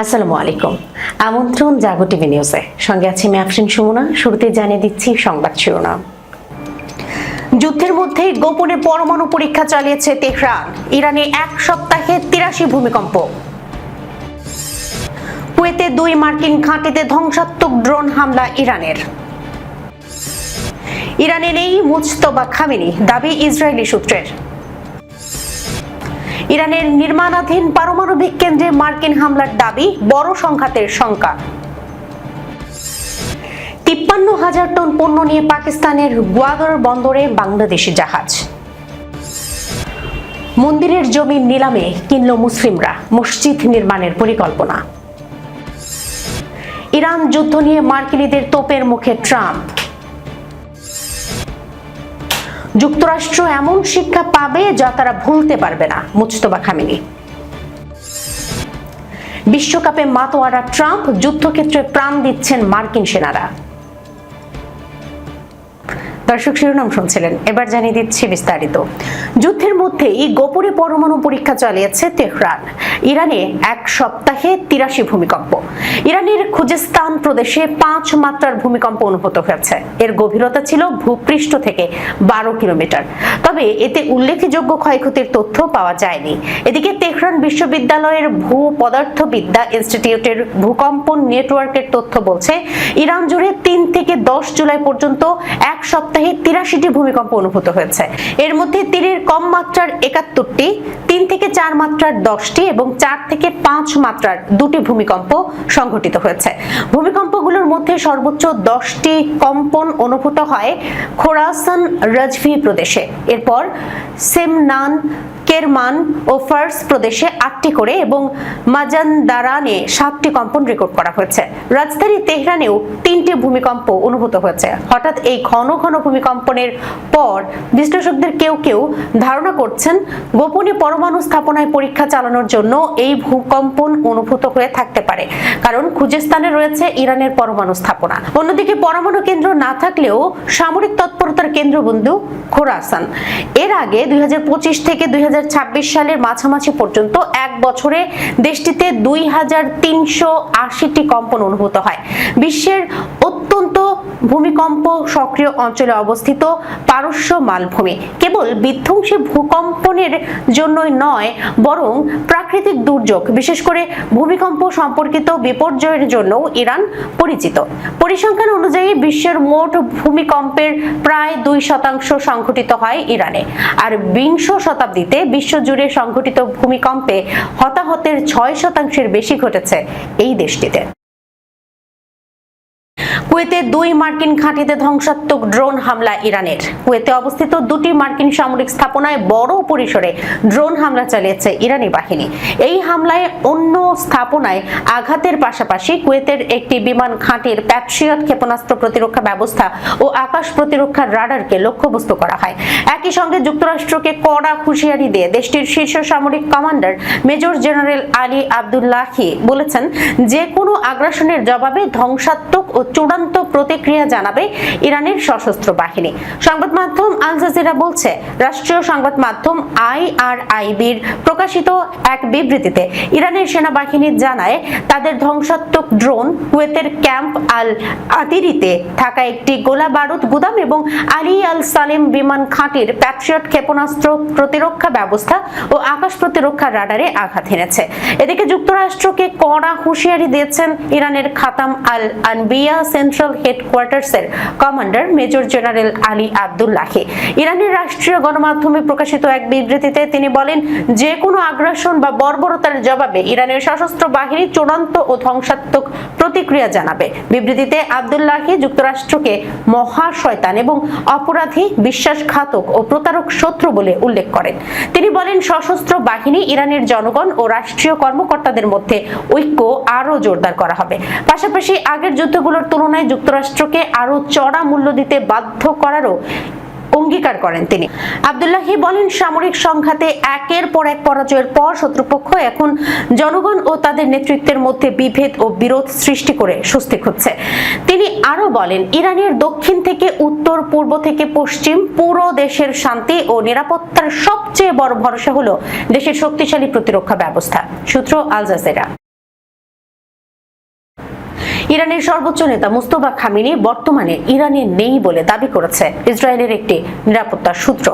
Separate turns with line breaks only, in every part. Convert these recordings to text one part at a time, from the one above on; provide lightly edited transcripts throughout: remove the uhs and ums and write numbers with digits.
আসসালামু আলাইকুম। আমন্ত্রণ জাগো টিভি নিউজে, সঙ্গে আছি আমি আফরিন সুমনা। শুরুতে জানিয়ে দিচ্ছি সংবাদ শিরোনাম। যুদ্ধের মধ্যে গোপনে পরমাণু পরীক্ষা চালিয়েছে তেহরান। ইরানে এক সপ্তাহে 83 ভূমিকম্প। কুয়েতে 2 মার্কিন ঘাঁটিতে ধ্বংসাত্মক ড্রোন হামলা ইরানের। ইরানে নেই মুজতবা খামেনি, দাবি ইসরায়েলি সূত্রের। ইরানের নির্মাণাধীন পারমাণবিক কেন্দ্রে মার্কিন হামলার দাবি, বড় সংঘাতের শঙ্কা। 53,000 টন পণ্য নিয়ে পাকিস্তানের গোয়াদর বন্দরে বাংলাদেশি জাহাজ। মন্দিরের জমি নিলামে কিনল মুসলিমরা, মসজিদ নির্মাণের পরিকল্পনা। ইরান যুদ্ধ নিয়ে মার্কিনীদের তোপের মুখে ট্রাম্প। যুক্তরাষ্ট্র এমন শিক্ষা পাবে যা তারা ভুলতে পারবে না, মুজতবা খামেনি। বিশ্বকাপে মাতোয়ারা ট্রাম্প, যুদ্ধক্ষেত্রে প্রাণ দিচ্ছেন মার্কিন সেনারা। দর্শক, শিরোনাম শুনছিলেন, এবার জানিয়ে দিচ্ছি বিস্তারিত। যুদ্ধের মধ্যেই গোপনে পরমাণু পরীক্ষা চালিয়েছে তেহরান। ইরানে এক সপ্তাহে 83 ভূমিকম্প। ইরানের খুজেস্তান প্রদেশে 5 মাত্রার ভূমিকম্প অনুভূত হয়েছে। এর গভীরতা ছিল ভূপৃষ্ঠ থেকে 12 কিলোমিটার। তবে এতে উল্লেখযোগ্য ক্ষয়ক্ষতির তথ্য পাওয়া যায়নি। এদিকে তেহরান বিশ্ববিদ্যালয়ের ভূ পদার্থবিদ্যা ইনস্টিটিউটের ভূকম্পন নেটওয়ার্কের তথ্য বলছে, ইরান জুড়ে 3 থেকে 10 জুলাই পর্যন্ত এক সপ্তাহে 83টি ভূমিকম্প অনুভূত হয়েছে। এর মধ্যে 3 কম মাত্রার 71টি, 3 থেকে 4 মাত্রার 10টি এবং 4 থেকে 5 মাত্রার 2টি ভূমিকম্প সংঘটিত হয়েছে। ভূমিকম্পগুলোর মধ্যে সর্বোচ্চ 10টি কম্পন অনুভূত হয় খোরাসান রাজভি প্রদেশে। এরপর সেমনান, কেরমান ও ফার্স প্রদেশে 8টি করে এবং মাজানদারানে 7টি কম্পন রেকর্ড করা হয়েছে। রাজধানী তেহরানেও 3টি ভূমিকম্প অনুভূত হয়েছে। হঠাৎ এই ঘন ঘন ভূমিকম্পনের পর বিশ্লেষকদের কেউ কেউ ধারণা করছেন গোপনে পরমাণু স্থাপনায় পরীক্ষা চালানোর জন্য এই ভূকম্পন অনুভূত হয়ে থাকতে পারে, কারণ খুজেস্তানে রয়েছে ইরানের পরমাণু স্থাপনা। অন্যদিকে পরমাণু কেন্দ্র না থাকলেও সামরিক তৎপরতার কেন্দ্রবিন্দু খোরাসান। এর আগে 2025 থেকে 2026 সালের মাঝামাঝি পর্যন্ত এক বছরে দেশটিতে 2380টি কম্পন অনুভূত হয়। বিশ্বের অত্যন্ত ভূমিকম্প সক্রিয় অঞ্চলে অবস্থিত পারস্য মালভূমি কেবল বিধ্বংসী ভূকম্পনের জন্যই নয়, বরং প্রাকৃতিক দুর্যোগ, বিশেষ করে ভূমিকম্প সম্পর্কিত বিপর্যয়ের জন্য ইরান পরিচিত। পরিসংখ্যান অনুযায়ী বিশ্বের মোট ভূমিকম্পের প্রায় 2% সংঘটিত হয় ইরানে। আর 20 শতাব্দীতে বিশ্বজুড়ে সংঘটিত ভূমিকম্পে হতাহতের 6% বেশি ঘটেছে এই দেশটিতে। কুয়েতে 2 মার্কিন ঘাঁটিতে ধ্বংসাত্মক ড্রোন হামলা ইরানের। কুয়েতে অবস্থিত 2টি মার্কিন সামরিক স্থাপনায় বড় পরিসরে ড্রোন হামলা চালিয়েছে ইরানি বাহিনী। এই হামলায় অন্য স্থাপনায় আঘাতের পাশাপাশি কুয়েতের একটি বিমান ঘাঁটির প্যাট্রিয়ট ক্ষেপণাস্ত্র প্রতিরক্ষা ব্যবস্থা ও আকাশ প্রতিরক্ষার রাডারকে লক্ষ্যবস্তু করা হয়। একই সঙ্গে যুক্তরাষ্ট্রকে কড়া হুঁশিয়ারি দিয়ে দেশটির শীর্ষ সামরিক কমান্ডার মেজর জেনারেল আলী আব্দুল্লাহি বলেছেন, যে কোনো আগ্রাসনের জবাবে ধ্বংসাত্মক ও চূড়ান্ত প্রতিক্রিয়া জানাবে ইরানের সশস্ত্র বাহিনী। সংবাদ মাধ্যম আল জাজিরা বলছে, রাষ্ট্রীয় সংবাদ মাধ্যম IRIB'র প্রকাশিত এক বিবৃতিতে ইরানের সেনাবাহিনী জানায়, তাদের ধ্বংসাত্মক ড্রোন কুয়েতের ক্যাম্প আল আতিরিতে থাকা একটি গোলা বারুদ গুদাম এবং আলী আল সালেম বিমান ঘাঁটির প্যাট্রিয়ট ক্ষেপণাস্ত্র প্রতিরক্ষা ব্যবস্থা ও আকাশ প্রতিরক্ষা রাডারে আঘাত এনেছে। এদিকে যুক্তরাষ্ট্রকে কড়া হুঁশিয়ারি দিয়েছেন ইরানের খাতাম আল আনবিয়া সেন্ট্রাল হেডকোয়ার্টার্সের commander major general Ali Abdullahi. ইরানের রাষ্ট্রীয় গণমাধ্যমে প্রকাশিত এক বিবৃতিতে তিনি বলেন, যে কোনো আগ্রাসন বা বর্বরতার জবাবে ইরানের সশস্ত্র বাহিনী চূড়ান্ত ও ধ্বংসাত্মক প্রতিক্রিয়া জানাবে। বিবৃতিতে আব্দুল্লাহি যুক্তরাষ্ট্রকে মহা শয়তান এবং অপরাধী, বিশ্বাসঘাতক ও প্রতারক শত্রু বলে উল্লেখ করেন। তিনি বলেন, সশস্ত্র বাহিনী, ইরানের জনগণ ও রাষ্ট্রীয় কর্মকর্তাদের মধ্যে ঐক্য আরো জোরদার করা হবে। পাশাপাশি আগের যুদ্ধগুলোর তুলনায় যুক্তরাষ্ট্রকে আরো চড়া মূল্য দিতে বাধ্য করারও অঙ্গীকার করেন তিনি। আব্দুল্লাহি বলেন, সামরিক সংঘাতে একের পর এক পরাজয়ের পর শত্রুপক্ষ এখন জনগণ ও তাদের নেতৃত্বের মধ্যে বিভেদ ও বিরোধ সৃষ্টি করে স্বস্তি খুঁজছে। তিনি আরো বলেন, ইরানের দক্ষিণ থেকে উত্তর, পূর্ব থেকে পশ্চিম পুরো দেশের শান্তি ও নিরাপত্তার সবচেয়ে বড় ভরসা হলো দেশের শক্তিশালী প্রতিরক্ষা ব্যবস্থা। সূত্র আল জাজিরা। ইরানের সর্বোচ্চ নেতা মুস্তফা খামেনি বর্তমানে ইরানে নেই বলে দাবি করেছে ইসরায়েলের একটি নিরাপত্তা সূত্র।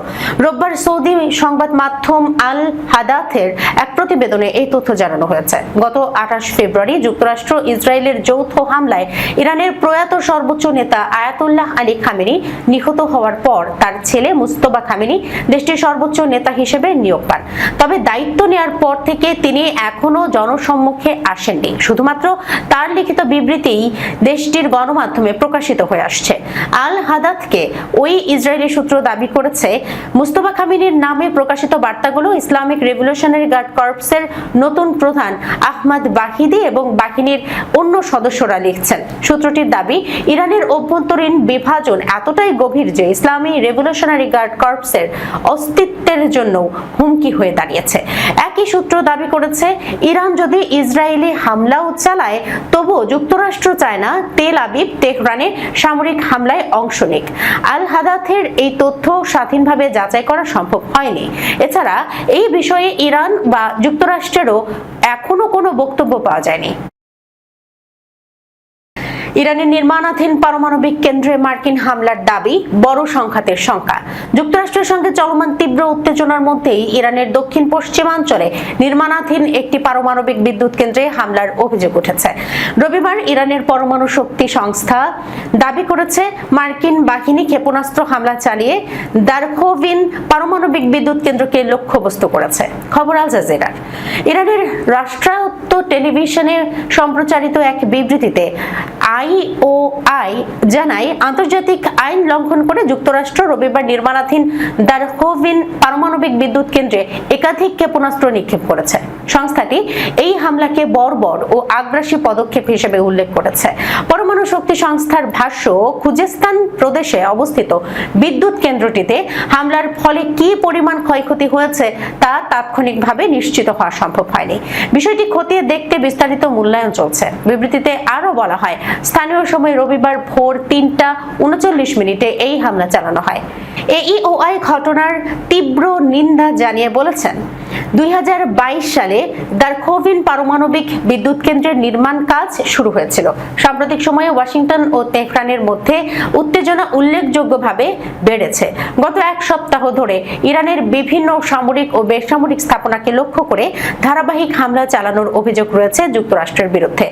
রোববার সৌদি সংবাদ মাধ্যম আল হাদাথের এক প্রতিবেদনে এই তথ্য জানানো হয়েছে। গত 28 ফেব্রুয়ারি যুক্তরাষ্ট্র ইসরায়েলের যৌথ হামলায় ইরানের প্রয়াত সর্বোচ্চ নেতা আয়াতুল্লাহ আলী খামেনি নিহত হওয়ার পর তার ছেলে মুস্তফা খামেনি দেশটির সর্বোচ্চ নেতা হিসেবে নিয়োগ পান। তবে দায়িত্ব নেওয়ার পর থেকে তিনি এখনো জনসম্মুখে আসেননি, শুধুমাত্র তার লিখিত বিবৃতিই দেশটির গণমাধ্যমে প্রকাশিত হয়ে আসছে। আল হাদাথকে ওই ইসরায়েলি সূত্র দাবি করেছে, মুস্তফা খামেনির নামে প্রকাশিত বার্তাগুলো ইসলামিক রেভলিউশনারি গার্ড কর্পসের নতুন প্রধান আহমদ বাহিদি এবং বাহিনীর অন্য সদস্যরা লিখছেন। সূত্রটির দাবি, ইরানের অভ্যন্তরীণ বিভাজন এতটাই গভীর যে ইসলামী রেভলিউশনারি গার্ড কর্পসের অস্তিত্বের জন্য হুমকি হয়ে দাঁড়িয়েছে। একই সূত্র দাবি করেছে, ইরান যদি ইসরায়েলি হামলাও চালায় তবুও যুক্তরাষ্ট্র চায় না তেল আবিব তেহরানে সামরিক হামলায় অংশ নিক। আল হাদাথের এই তথ্য স্বাধীনভাবে যাচাই করা সম্ভব হয়নি। এছাড়া এই বিষয়ে ইরান বা যুক্তরাষ্ট্রেরও এখনো কোনো বক্তব্য পাওয়া যায়নি। ইরানের নির্মাণাধীন পারমাণবিক কেন্দ্রে মার্কিন হামলার দাবি, বড় সংঘাতের শঙ্কা। যুক্তরাষ্ট্রের সঙ্গে চলমান তীব্র উত্তেজনার মধ্যেই ইরানের দক্ষিণ পশ্চিমাঞ্চলে নির্মাণাধীন একটি পারমাণবিক বিদ্যুৎ কেন্দ্রে হামলার অভিযোগ উঠেছে। রবিবার ইরানের পরমাণু শক্তি সংস্থা দাবি করেছে, মার্কিন বাহিনী ক্ষেপণাস্ত্র হামলা চালিয়ে দারখোভিন পারমাণবিক বিদ্যুৎ কেন্দ্রকে লক্ষ্যবস্তু করেছে। খবর আল জাজিরার। ইরানের রাষ্ট্রায়ত্ত টেলিভিশনে সম্প্রচারিত এক বিবৃতিতে আইওআই জানায়, আন্তর্জাতিক আইন লঙ্ঘন করে যুক্তরাষ্ট্র রবিবার নির্মাণাধীন দারখোভিন পারমাণবিক বিদ্যুৎ কেন্দ্রে একাধিক ক্ষেপণাস্ত্র নিক্ষেপ করেছে। সংস্থাটি এই হামলাকে বর্বর ও আগ্রাসী পদক্ষেপ হিসেবে উল্লেখ করেছে। পরমাণু শক্তি সংস্থার ভাষ্য, খুজেস্তান প্রদেশে অবস্থিত বিদ্যুৎ কেন্দ্রটিতে হামলার ফলে কি পরিমাণ ক্ষয়ক্ষতি হয়েছে তা তাৎক্ষণিকভাবে নিশ্চিত হওয়া সম্ভব হয়নি। বিষয়টি খতিয়ে দেখতে বিস্তারিত মূল্যায়ন চলছে। বিবৃতিতে আরো বলা হয়, স্থানীয় সময় রবিবার ভোর 3:39 এই হামলা চালানো হয়। এইওআই ঘটনার তীব্র নিন্দা জানিয়ে বলেছেন, 2022 সালে দারখোভিন পারমাণবিক বিদ্যুৎ কেন্দ্রের নির্মাণ কাজ শুরু হয়েছিল। সাম্প্রতিক সময়ে ওয়াশিংটন ও তেহরানের মধ্যে উত্তেজনা উল্লেখযোগ্যভাবে বেড়েছে। গত এক সপ্তাহ ধরে ইরানের বিভিন্ন সামরিক ও বেসামরিক স্থাপনাকে লক্ষ্য করে ধারাবাহিক হামলা চালানোর অভিযোগ রয়েছে যুক্তরাষ্ট্রের বিরুদ্ধে।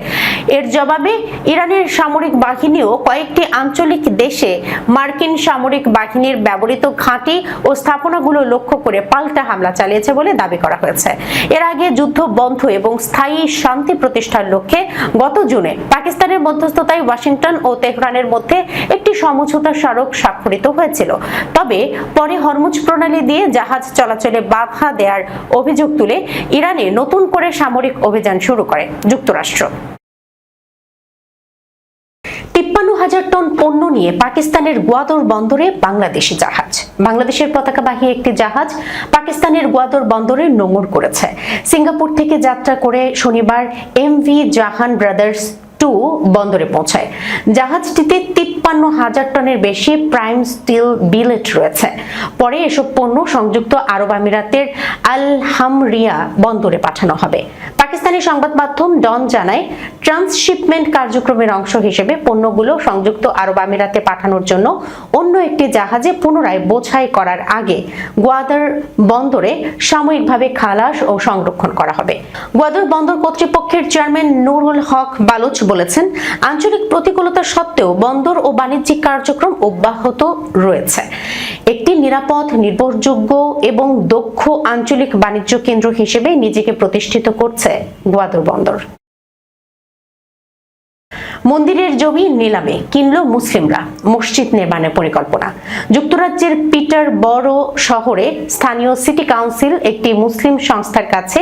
এর জবাবে ইরানের সামরিক বাহিনীও কয়েকটি আঞ্চলিক দেশে মার্কিন সামরিক বাহিনীর ব্যবহৃত ঘাঁটি ও স্থাপনাগুলো লক্ষ্য করে পাল্টা হামলা চালিয়েছে বলে দাবি করা হয়েছে। এর আগে যুদ্ধ বন্ধ এবং স্থায়ী শান্তি প্রতিষ্ঠার লক্ষ্যে গত জুনে পাকিস্তানের মধ্যস্থতায় ওয়াশিংটন ও তেহরানের মধ্যে একটি সমঝোতা স্মারক স্বাক্ষরিত হয়েছিল। তবে পরে হরমুজ প্রণালী দিয়ে জাহাজ চলাচলে বাধা দেওয়ার অভিযোগ তুলে ইরানে নতুন করে সামরিক অভিযান শুরু করে যুক্তরাষ্ট্র। 53,000 টন পণ্য নিয়ে পাকিস্তানের গোয়াদর বন্দরে বাংলাদেশি জাহাজ। বাংলাদেশের পতাকাবাহী একটি জাহাজ পাকিস্তানের গোয়াদর বন্দরে নোঙর করেছে। সিঙ্গাপুর থেকে যাত্রা করে শনিবার এমভি জাহান ব্রাদার্স 2 বন্দরে পৌঁছায়। জাহাজটিতে 53,000 টনের বেশি প্রাইম স্টিল বিলেট রয়েছে। পরে এসব পণ্য সংযুক্ত আরব আমিরাতের আল হামরিয়া বন্দরে পাঠানো হবে। পাকিস্তানি সংবাদ মাধ্যম ডন জানায়, ট্রান্সশিপমেন্ট কার্যক্রমের অংশ হিসেবে পণ্যগুলো সংযুক্ত আরব আমিরাতে পাঠানোর জন্য অন্য একটি জাহাজে পুনরায় বোঝাই করার আগে গোয়াদর বন্দরে সাময়িকভাবে খালাস ও সংরক্ষণ করা হবে। গোয়াদর বন্দর কর্তৃপক্ষের চেয়ারম্যান নুরুল হক বালুচ বলেছেন, আঞ্চলিক প্রতিকূলতা সত্ত্বেও বন্দর ও বাণিজ্যিক কার্যক্রম অব্যাহত রয়েছে। একটি নিরাপদ, নির্ভরযোগ্য এবং দক্ষ আঞ্চলিক বাণিজ্য কেন্দ্র হিসেবে নিজেকে প্রতিষ্ঠিত করছে গোয়াদর বন্দর। মন্দিরের জমি নিলামে কিনল মুসলিমরা, মসজিদ নির্মাণের পরিকল্পনা। যুক্তরাজ্যের পিটার বরো শহরে স্থানীয় সিটি কাউন্সিল একটি মুসলিম সংস্থার কাছে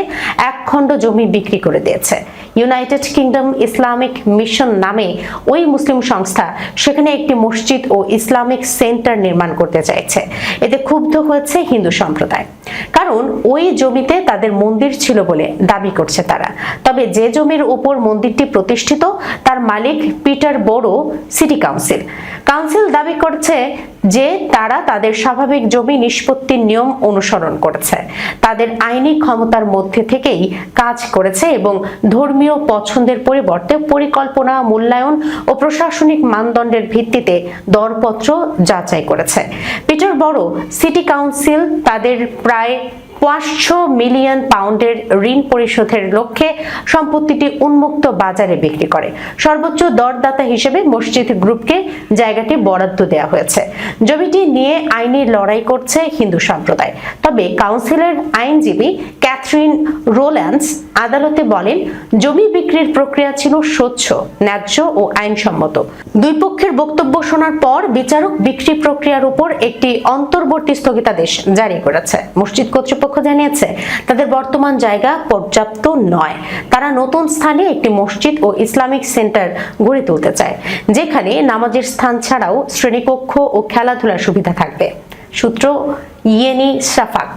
এক খণ্ড জমি বিক্রি করে দিয়েছে। ইউনাইটেড কিংডম ইসলামিক মিশন নামে ওই মুসলিম সংস্থা সেখানে একটি মসজিদ ও ইসলামিক সেন্টার নির্মাণ করতে চাইছে। এতে ক্ষুব্ধ হয়েছে হিন্দু সম্প্রদায়, কারণ ওই জমিতে তাদের মন্দির ছিল বলে দাবি করছে তারা। তবে যে জমির উপর মন্দিরটি প্রতিষ্ঠিত তার মালিক পিটার বরো সিটি কাউন্সিল দাবি করছে যে তারা তাদের স্বাভাবিক জমি নিষ্পত্তির নিয়ম অনুসরণ করেছে, তাদের আইনি ক্ষমতার মধ্যে থেকেই কাজ করেছে এবং ধর্মীয় পছন্দের পরিবর্তে পরিকল্পনা, মূল্যায়ন ও প্রশাসনিক মানদণ্ডের ভিত্তিতে দরপত্র যাচাই করেছে। পিটারবরো সিটি কাউন্সিল তাদের প্রায় 500 মিলিয়ন পাউন্ডের ঋণ পরিশোধের লক্ষ্যে সম্পত্তিটি উন্মুক্ত বাজারে বিক্রি করে। সর্বোচ্চ দরদাতা হিসেবে মসজিদ গ্রুপকে জায়গাটি বরাদ্দ দেওয়া হয়েছে। জমিটি নিয়ে আইনি লড়াই করছে হিন্দু সম্প্রদায়। তবে কাউন্সিলের আইনজীবী ক্যাথরিন রোল্যান্ডস আদালতে বলেন, জমি বিক্রির প্রক্রিয়া ছিল স্বচ্ছ, ন্যায্য ও আইনসম্মত। দুই পক্ষের বক্তব্য শোনার পর বিচারক বিক্রি প্রক্রিয়ার উপর একটি অন্তর্বর্তী স্থগিতাদেশ জারি করেছে। মসজিদ কর্তৃপক্ষ জানিয়েছে তাদের বর্তমান জায়গা পর্যাপ্ত নয়। তারা নতুন স্থানে একটি মসজিদ ও ইসলামিক সেন্টার গড়ে তুলতে চায়, যেখানে নামাজের স্থান ছাড়াও শ্রেণীকক্ষ ও খেলাধুলার সুবিধা থাকবে। সূত্র ইয়েনি শাফাক।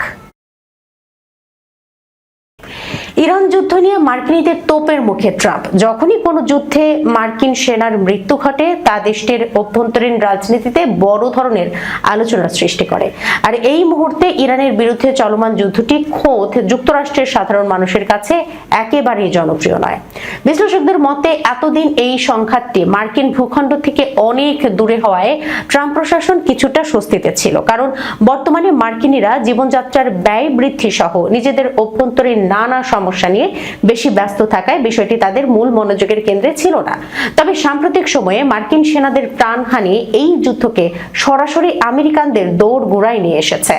ইরান যুদ্ধ নিয়ে মার্কিনীদের তোপের মুখে ট্রাম্প। যখনই কোনো যুদ্ধে মার্কিন সেনার মৃত্যু ঘটে তা দেশটির অভ্যন্তরীণ রাজনীতিতে বড় ধরনের আলোচনার সৃষ্টি করে। আর এই মুহূর্তে ইরানের বিরুদ্ধে চলমান যুদ্ধটি খোদ যুক্তরাষ্ট্রের সাধারণ মানুষের কাছে একেবারেই জনপ্রিয় নয়। বিশ্লেষকদের মতে এতদিন এই সংঘাতটি মার্কিন ভূখণ্ড থেকে অনেক দূরে হওয়ায় ট্রাম্প প্রশাসন কিছুটা স্বস্তিতে ছিল, কারণ বর্তমানে মার্কিনীরা জীবনযাত্রার ব্যয় বৃদ্ধি সহ নিজেদের অভ্যন্তরীণ নানা সমস্যা নিয়ে বেশি ব্যস্ত থাকায় বিষয়টি তাদের মূল মনোযোগের কেন্দ্রে ছিল না। তবে সাম্প্রতিক সময়ে মার্কিন সেনাদের প্রাণহানি এই যুদ্ধকে সরাসরি আমেরিকানদের দৌড় গোড়ায় নিয়ে এসেছে।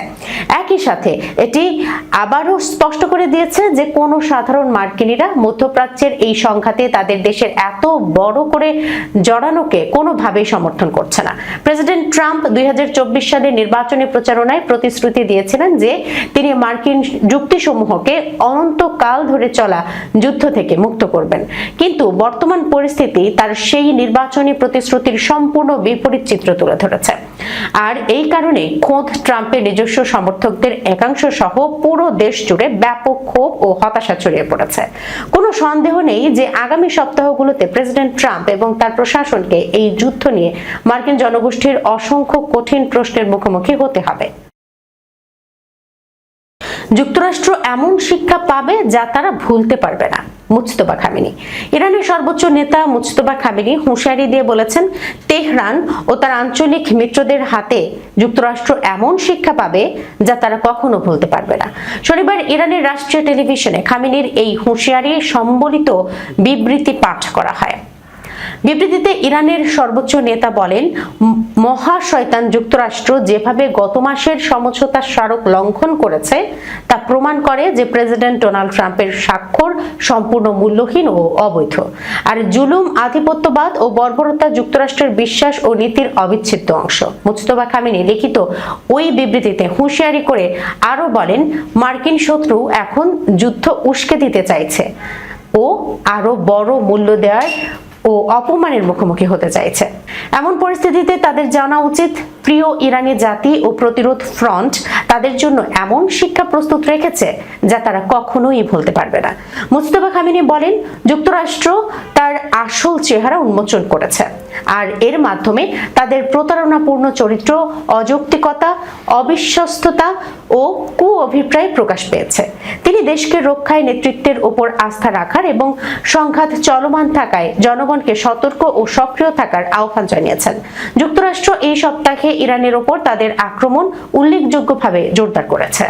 একই সাথে এটি আবারও স্পষ্ট করে দিয়েছে যে কোনো সাধারণ মার্কিনীরা মধ্যপ্রাচ্যের এই সংঘাতে তাদের দেশের এত বড় করে জড়ানোকে কোনোভাবেই সমর্থন করছে না। প্রেসিডেন্ট ট্রাম্প 2024 সালের নির্বাচনী প্রচারণায় প্রতিশ্রুতি দিয়েছিলেন যে তিনি মার্কিন যুক্তিসমূহকে অনন্তকাল ধরে চলা যুদ্ধ থেকে মুক্ত করবেন, কিন্তু বর্তমান পরিস্থিতি তার সেই নির্বাচনী প্রতিশ্রুতির সম্পূর্ণ বিপরীত চিত্র তুলে ধরেছে। আর এই কারণে খোদ ট্রাম্পের নিজস্ব সমর্থকদের একাংশ সহ পুরো দেশ জুড়ে ব্যাপক ক্ষোভ ও হতাশা ছড়িয়ে পড়েছে। কোনো সন্দেহ নেই যে আগামী সপ্তাহগুলোতে প্রেসিডেন্ট ট্রাম্প এবং তার প্রশাসনকে এই যুদ্ধ নিয়ে মার্কিন জনগোষ্ঠীর অসংখ্য কঠিন প্রশ্নের মুখোমুখি হতে হবে। যুক্তরাষ্ট্র এমন শিক্ষা পাবে যা তারা ভুলতে পারবে না। মুজতবা খামেনি। ইরানের সর্বোচ্চ নেতা মুজতবা খামেনি হুঁশিয়ারি দিয়ে বলেছেন, তেহরান ও তার আঞ্চলিক মিত্রদের হাতে যুক্তরাষ্ট্র এমন শিক্ষা পাবে যা তারা কখনো ভুলতে পারবে না। শনিবার ইরানের রাষ্ট্রীয় টেলিভিশনে খামেনির এই হুঁশিয়ারি সম্বলিত বিবৃতি পাঠ করা হয়। বিবৃতিতে ইরানের সর্বোচ্চ নেতা বলেন, মহা শয়তান যুক্তরাষ্ট্র যেভাবে গত মাসের সমঝোতা স্মারক লঙ্ঘন করেছে তা প্রমাণ করে যে প্রেসিডেন্ট ডোনাল্ড ট্রাম্পের স্বাক্ষর সম্পূর্ণ মূল্যহীন ও অবৈধ। আর জুলুম, আধিপত্যবাদ ও বর্বরতা যুক্তরাষ্ট্রের বিশ্বাস ও নীতির অবিচ্ছেদ্য অংশ। মুজতবা খামেনি লিখিত ওই বিবৃতিতে হুঁশিয়ারি করে আরো বলেন, মার্কিন শত্রু এখন যুদ্ধ উস্কে দিতে চাইছে ও আরো বড় মূল্য দেওয়ার ও অপমানের মুখোমুখি হতে চাইছে। এমন পরিস্থিতিতে তাদের জানা উচিত, প্রিয় ইরানি জাতি ও প্রতিরোধ ফ্রন্ট তাদের জন্য এমন শিক্ষা প্রস্তুত রেখেছে যা তারা কখনোই ভুলতে পারবে না। মুজতবা খামেনি বলেন, যুক্তরাষ্ট্র তার আসল চেহারা উন্মোচন করেছে, আর এর মাধ্যমে তাদের প্রতারণাপূর্ণ চরিত্র, অযৌক্তিকতা, অবিশ্বস্ততা ও কুঅভিপ্রায় প্রকাশ পেয়েছে। তিনি দেশকে রক্ষায় নেতৃত্বের উপর আস্থা রাখার এবং সংঘাত চলমান থাকায় জনগণকে সতর্ক ও সক্রিয় থাকার আহ্বান জানিয়েছেন। যুক্তরাষ্ট্র এই সপ্তাহে ইরানের ওপর তাদের আক্রমণ উল্লেখযোগ্যভাবে জোরদার করেছে।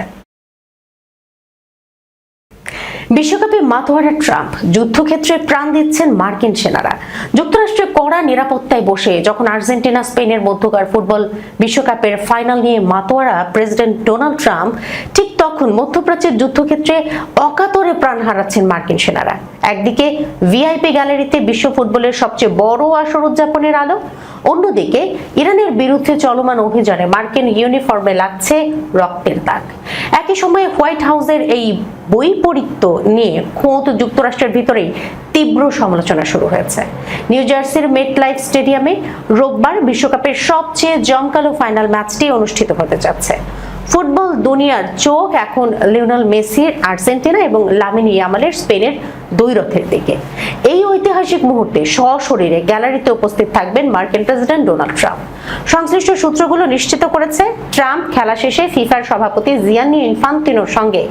বিশ্বকাপে মাতোয়ারা ট্রাম্প, যুদ্ধক্ষেত্রে প্রাণ দিচ্ছেন মার্কিন সেনারা। যুক্তরাষ্ট্রের কড়া নিরাপত্তায় বসে যখন আর্জেন্টিনা স্পেনের মধ্যকার ফুটবল বিশ্বকাপের ফাইনাল নিয়ে মাতোয়ারা প্রেসিডেন্ট ডোনাল্ড ট্রাম্প, ঠিক তখন মধ্যপ্রাচ্যের যুদ্ধক্ষেত্রে অকাতরে প্রাণ হারাচ্ছেন মার্কিন সেনারা। একদিকে ভিআইপি গ্যালারিতে বিশ্ব ফুটবলের সবচেয়ে বড় আসর উদযাপনের আলো, অন্যদিকে ইরানের বিরুদ্ধে চলমান অভিযানে মার্কিন ইউনিফর্মে লাগছে রক্তের দাগ। একই সময়ে হোয়াইট হাউসের এই বৈপরীত্য নিয়ে খোদ যুক্তরাষ্ট্রের ভিতরেই তীব্র সমালোচনা শুরু হয়েছে। নিউ জার্সির মেটলাইফ স্টেডিয়ামে রোববার বিশ্বকাপের সবচেয়ে জমকালো ফাইনাল ম্যাচটি অনুষ্ঠিত হতে যাচ্ছে। ফুটবল দুনিয়ার চোখ এখন লিওনেল মেসির আর্জেন্টিনা এবং লামিন ইয়ামালের স্পেনের দ্বৈরথের দিকে। এই ঐতিহাসিক ঐতিহাসিক মুহূর্তে সশরীরে গ্যালারিতে উপস্থিত থাকবেন মার্কিন প্রেসিডেন্ট ডোনাল্ড ট্রাম্প। সংশ্লিষ্ট সূত্রগুলো নিশ্চিত করেছে, ট্রাম্প খেলা শেষে ফিফার সভাপতি জিয়ান্নি ইনফান্তিনোর সঙ্গে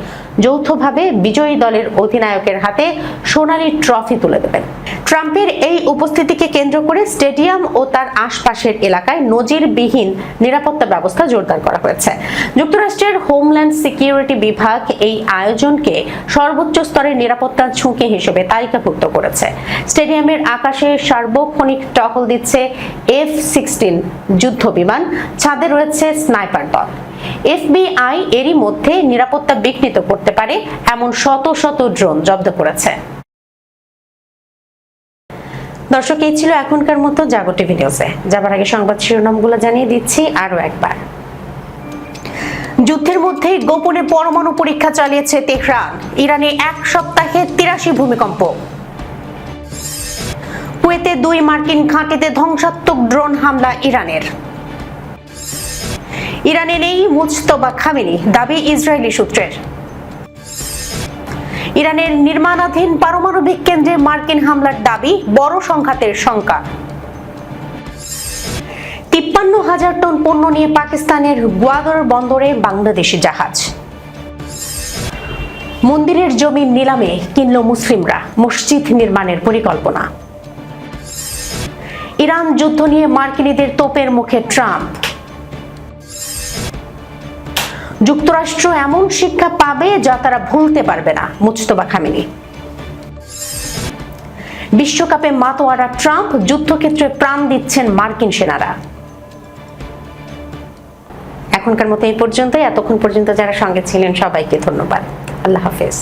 যৌথভাবে বিজয়ী দলের অধিনায়কের হাতে সোনালী ট্রফি তুলে দেবেন। ট্রাম্পের এই উপস্থিতিকে কেন্দ্র করে স্টেডিয়াম ও তার আশপাশের এলাকায় নজিরবিহীন নিরাপত্তা ব্যবস্থা জোরদার করা হয়েছে। যুক্তরাষ্ট্রের হোমল্যান্ড সিকিউরিটি বিভাগ এই আয়োজনকে সর্বোচ্চ স্তরের নিরাপত্তার ঝুঁকি হিসেবে তালিকাভুক্ত করেছে। স্টেডিয়ামের আকাশে সার্বক্ষণিক টহল দিচ্ছে F-16 যুদ্ধ বিমান, ছাদে রয়েছে স্নাইপার দল। FBI এরই মধ্যে নিরাপত্তা বিঘ্নিত করতে পারে এমন শত শত ড্রোন জব্দ করেছে। দর্শক, এই ছিল এখনকার মতো জাগো টিভি নিউজে। যাবার আগে সংবাদ শিরোনামগুলো জানিয়ে দিচ্ছি আরো একবার। যুদ্ধের মধ্যে গোপনে পরমাণু পরীক্ষা চালিয়েছে তেহরান। ইরানে এক সপ্তাহে 83 ভূমিকম্প। কুয়েতে 2 মার্কিন ঘাঁটিতে ধ্বংসাত্মক ড্রোন হামলা ইরানের। ইরানে নেই মুজতবা খামেনি, দাবি ইসরায়েলি সূত্রের। ইরানের নির্মাণাধীন পারমাণবিক কেন্দ্রে মার্কিন হামলার দাবি, বড় সংঘাতের শঙ্কা। 53,000 টন পণ্য নিয়ে পাকিস্তানের গোয়াদর বন্দরে বাংলাদেশি জাহাজ। মন্দিরের জমি নিলামে কিনল মুসলিমরা, মসজিদ নির্মাণের পরিকল্পনা। ইরান যুদ্ধ নিয়ে মার্কিনীদের তোপের মুখে ট্রাম্প। যুক্তরাষ্ট্র এমন শিক্ষা পাবে যা তারা ভুলতে পারবে না, মুজতবা খামেনি। বিশ্বকাপে মাতোয়ারা ট্রাম্প, যুদ্ধক্ষেত্রে প্রাণ দিচ্ছেন মার্কিন সেনারা। এখনকার মতো এই পর্যন্তই। এতক্ষণ পর্যন্ত যারা সঙ্গে ছিলেন সবাইকে ধন্যবাদ। আল্লাহ হাফেজ।